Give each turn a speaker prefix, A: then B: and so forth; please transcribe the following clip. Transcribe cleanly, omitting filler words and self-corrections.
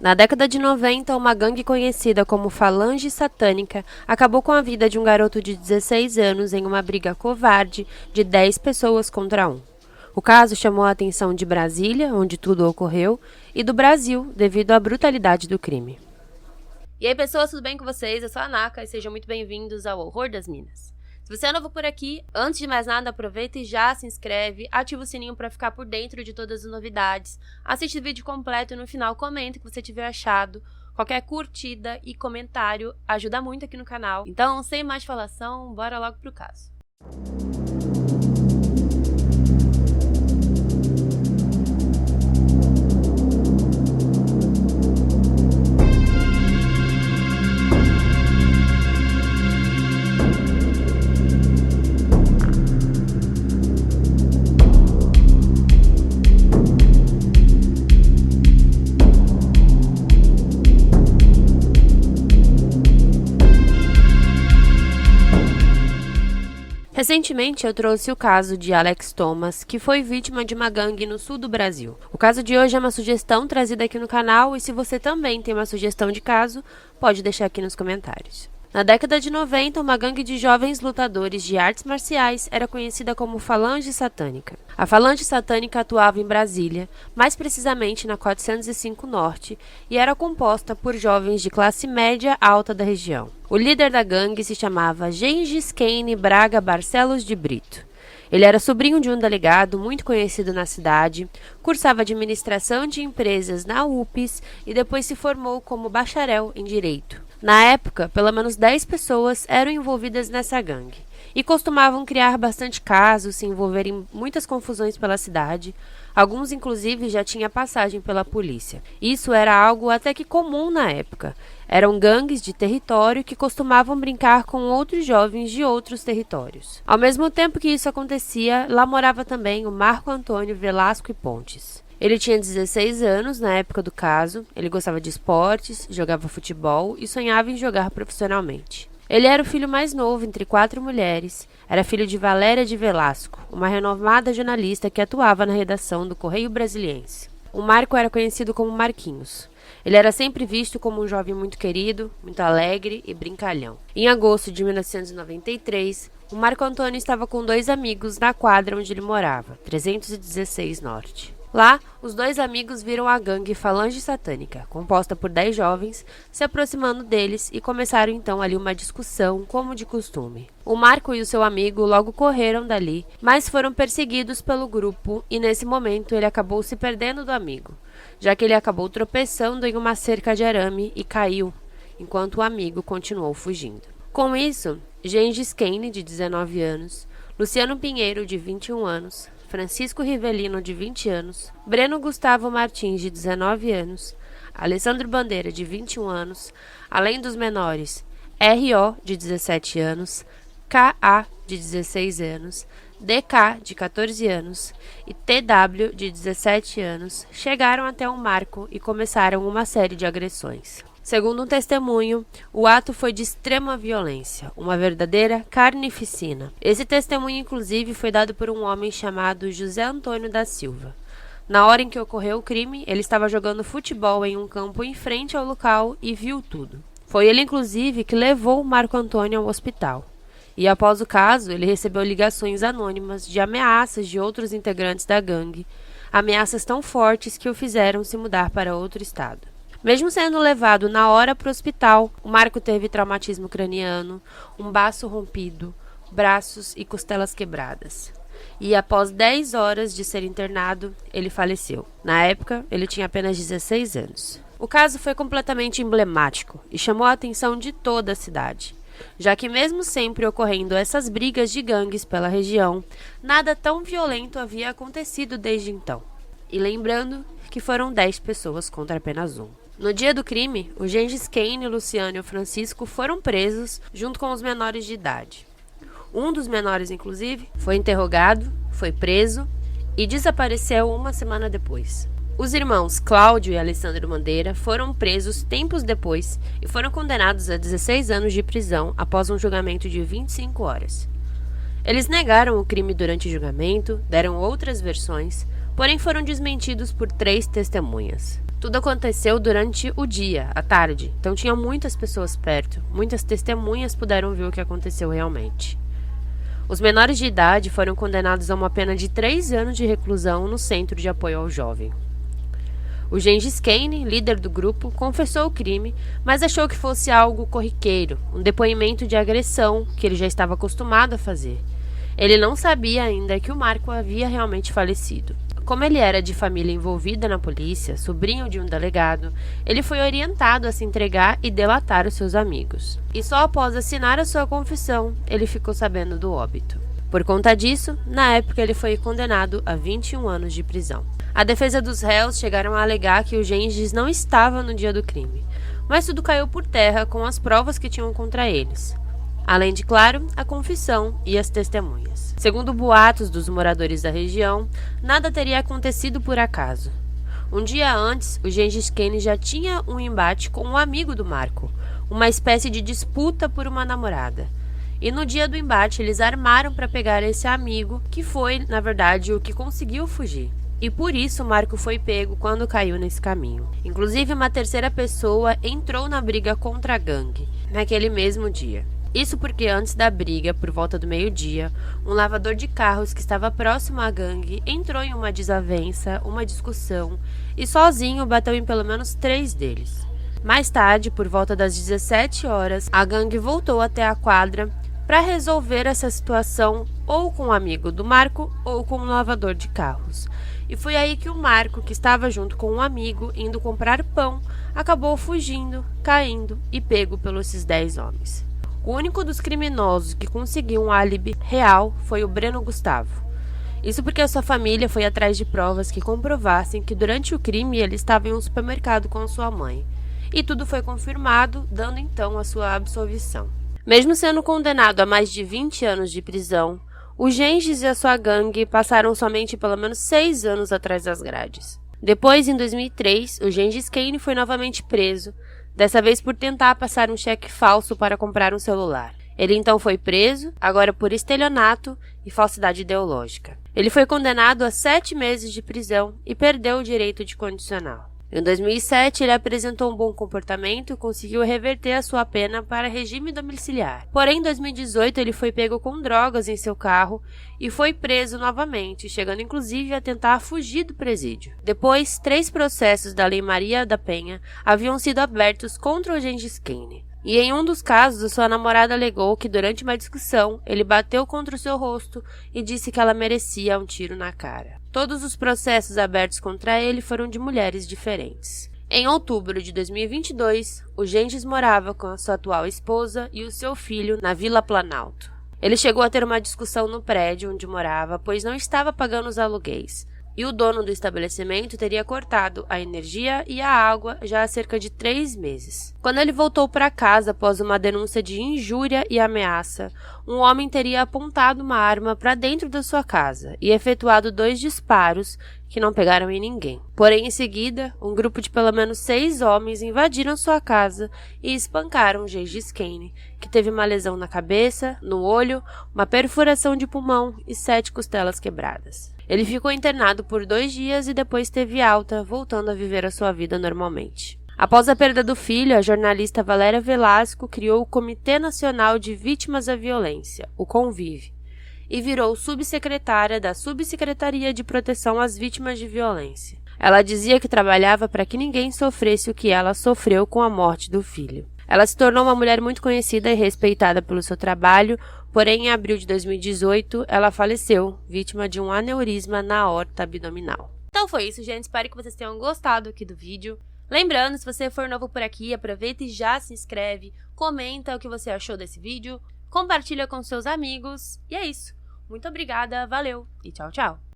A: Na década de 90, uma gangue conhecida como Falange Satânica acabou com a vida de um garoto de 16 anos em uma briga covarde de 10 pessoas contra um. O caso chamou a atenção de Brasília, onde tudo ocorreu, e do Brasil, devido à brutalidade do crime. E aí, pessoas, tudo bem com vocês? Eu sou a Naka e sejam muito bem-vindos ao Horror das Minas. Se você é novo por aqui, antes de mais nada, aproveita e já se inscreve, ativa o sininho para ficar por dentro de todas as novidades, assiste o vídeo completo e no final comenta o que você tiver achado. Qualquer curtida e comentário ajuda muito aqui no canal. Então, sem mais falação, bora logo pro caso. Recentemente, eu trouxe o caso de Alex Thomas, que foi vítima de uma gangue no sul do Brasil. O caso de hoje é uma sugestão trazida aqui no canal e se você também tem uma sugestão de caso, pode deixar aqui nos comentários. Na década de 90, uma gangue de jovens lutadores de artes marciais era conhecida como Falange Satânica. A Falange Satânica atuava em Brasília, mais precisamente na 405 Norte, e era composta por jovens de classe média alta da região. O líder da gangue se chamava Gengis Kane Braga Barcelos de Brito. Ele era sobrinho de um delegado muito conhecido na cidade, cursava administração de empresas na UPES e depois se formou como bacharel em Direito. Na época, pelo menos 10 pessoas eram envolvidas nessa gangue e costumavam criar bastante casos, se envolver em muitas confusões pela cidade. Alguns, inclusive, já tinham passagem pela polícia. Isso era algo até que comum na época. Eram gangues de território que costumavam brincar com outros jovens de outros territórios. Ao mesmo tempo que isso acontecia, lá morava também o Marco Antônio Velasco e Pontes. Ele tinha 16 anos na época do caso, ele gostava de esportes, jogava futebol e sonhava em jogar profissionalmente. Ele era o filho mais novo entre 4 mulheres, era filho de Valéria de Velasco, uma renomada jornalista que atuava na redação do Correio Brasiliense. O Marco era conhecido como Marquinhos. Ele era sempre visto como um jovem muito querido, muito alegre e brincalhão. Em agosto de 1993, o Marco Antônio estava com 2 amigos na quadra onde ele morava, 316 Norte. Lá, os 2 amigos viram a gangue Falange Satânica, composta por 10 jovens, se aproximando deles e começaram então ali uma discussão, como de costume. O Marco e o seu amigo logo correram dali, mas foram perseguidos pelo grupo e nesse momento ele acabou se perdendo do amigo, já que ele acabou tropeçando em uma cerca de arame e caiu, enquanto o amigo continuou fugindo. Com isso, Gengis Kane, de 19 anos, Luciano Pinheiro, de 21 anos, Francisco Rivelino, de 20 anos, Breno Gustavo Martins, de 19 anos, Alessandro Bandeira, de 21 anos, além dos menores R.O., de 17 anos, K.A., de 16 anos, D.K., de 14 anos e T.W., de 17 anos, chegaram até o Marco e começaram uma série de agressões. Segundo um testemunho, o ato foi de extrema violência, uma verdadeira carnificina. Esse testemunho, inclusive, foi dado por um homem chamado José Antônio da Silva. Na hora em que ocorreu o crime, ele estava jogando futebol em um campo em frente ao local e viu tudo. Foi ele, inclusive, que levou Marco Antônio ao hospital. E após o caso, ele recebeu ligações anônimas de ameaças de outros integrantes da gangue, ameaças tão fortes que o fizeram se mudar para outro estado. Mesmo sendo levado na hora para o hospital, o Marco teve traumatismo craniano, um baço rompido, braços e costelas quebradas. E após 10 horas de ser internado, ele faleceu. Na época, ele tinha apenas 16 anos. O caso foi completamente emblemático e chamou a atenção de toda a cidade, já que mesmo sempre ocorrendo essas brigas de gangues pela região, nada tão violento havia acontecido desde então. E lembrando que foram 10 pessoas contra apenas 1. No dia do crime, o Gengis Kane, o Luciano e o Francisco foram presos junto com os menores de idade. Um dos menores, inclusive, foi interrogado, foi preso e desapareceu uma semana depois. Os irmãos Cláudio e Alessandro Bandeira foram presos tempos depois e foram condenados a 16 anos de prisão após um julgamento de 25 horas. Eles negaram o crime durante o julgamento, deram outras versões, porém foram desmentidos por 3 testemunhas. Tudo aconteceu durante o dia, à tarde, então tinha muitas pessoas perto, muitas testemunhas puderam ver o que aconteceu realmente. Os menores de idade foram condenados a uma pena de 3 anos de reclusão no Centro de Apoio ao Jovem. O Gengis Khan, líder do grupo, confessou o crime, mas achou que fosse algo corriqueiro, um depoimento de agressão que ele já estava acostumado a fazer. Ele não sabia ainda que o Marco havia realmente falecido. Como ele era de família envolvida na polícia, sobrinho de um delegado, ele foi orientado a se entregar e delatar os seus amigos. E só após assinar a sua confissão, ele ficou sabendo do óbito. Por conta disso, na época ele foi condenado a 21 anos de prisão. A defesa dos réus chegaram a alegar que o Gengis não estava no dia do crime, mas tudo caiu por terra com as provas que tinham contra eles. Além de, claro, a confissão e as testemunhas. Segundo boatos dos moradores da região, nada teria acontecido por acaso. Um dia antes, o Gengis Khan já tinha um embate com um amigo do Marco, uma espécie de disputa por uma namorada. E no dia do embate, eles armaram para pegar esse amigo, que foi, na verdade, o que conseguiu fugir. E por isso Marco foi pego quando caiu nesse caminho. Inclusive, uma terceira pessoa entrou na briga contra a gangue, naquele mesmo dia. Isso porque antes da briga, por volta do meio-dia, um lavador de carros que estava próximo à gangue entrou em uma desavença, uma discussão, e sozinho bateu em pelo menos 3 deles. Mais tarde, por volta das 17 horas, a gangue voltou até a quadra para resolver essa situação ou com um amigo do Marco ou com um lavador de carros. E foi aí que o Marco, que estava junto com um amigo indo comprar pão, acabou fugindo, caindo e pego pelos esses 10 homens. O único dos criminosos que conseguiu um álibi real foi o Breno Gustavo. Isso porque a sua família foi atrás de provas que comprovassem que durante o crime ele estava em um supermercado com sua mãe. E tudo foi confirmado, dando então a sua absolvição. Mesmo sendo condenado a mais de 20 anos de prisão, o Gengis e a sua gangue passaram somente pelo menos 6 anos atrás das grades. Depois, em 2003, o Gengis Khan foi novamente preso, dessa vez por tentar passar um cheque falso para comprar um celular. Ele então foi preso, agora por estelionato e falsidade ideológica. Ele foi condenado a 7 meses de prisão e perdeu o direito de condicional. Em 2007, ele apresentou um bom comportamento e conseguiu reverter a sua pena para regime domiciliar. Porém, em 2018, ele foi pego com drogas em seu carro e foi preso novamente, chegando inclusive a tentar fugir do presídio. Depois, 3 processos da Lei Maria da Penha haviam sido abertos contra o Gengis Khan. E em um dos casos, a sua namorada alegou que durante uma discussão, ele bateu contra o seu rosto e disse que ela merecia um tiro na cara. Todos os processos abertos contra ele foram de mulheres diferentes. Em outubro de 2022, o Gengis morava com a sua atual esposa e o seu filho na Vila Planalto. Ele chegou a ter uma discussão no prédio onde morava, pois não estava pagando os aluguéis. E o dono do estabelecimento teria cortado a energia e a água já há cerca de 3 meses. Quando ele voltou para casa após uma denúncia de injúria e ameaça, um homem teria apontado uma arma para dentro da sua casa e efetuado 2 disparos que não pegaram em ninguém. Porém, em seguida, um grupo de pelo menos 6 homens invadiram sua casa e espancaram Gengis Khan, que teve uma lesão na cabeça, no olho, uma perfuração de pulmão e 7 costelas quebradas. Ele ficou internado por 2 dias e depois teve alta, voltando a viver a sua vida normalmente. Após a perda do filho, a jornalista Valéria Velasco criou o Comitê Nacional de Vítimas da Violência, o CONVIVE, e virou subsecretária da Subsecretaria de Proteção às Vítimas de Violência. Ela dizia que trabalhava para que ninguém sofresse o que ela sofreu com a morte do filho. Ela se tornou uma mulher muito conhecida e respeitada pelo seu trabalho, porém, em abril de 2018, ela faleceu, vítima de um aneurisma na aorta abdominal. Então foi isso, gente. Espero que vocês tenham gostado aqui do vídeo. Lembrando, se você for novo por aqui, aproveita e já se inscreve, comenta o que você achou desse vídeo, compartilha com seus amigos. E é isso. Muito obrigada, valeu e tchau, tchau!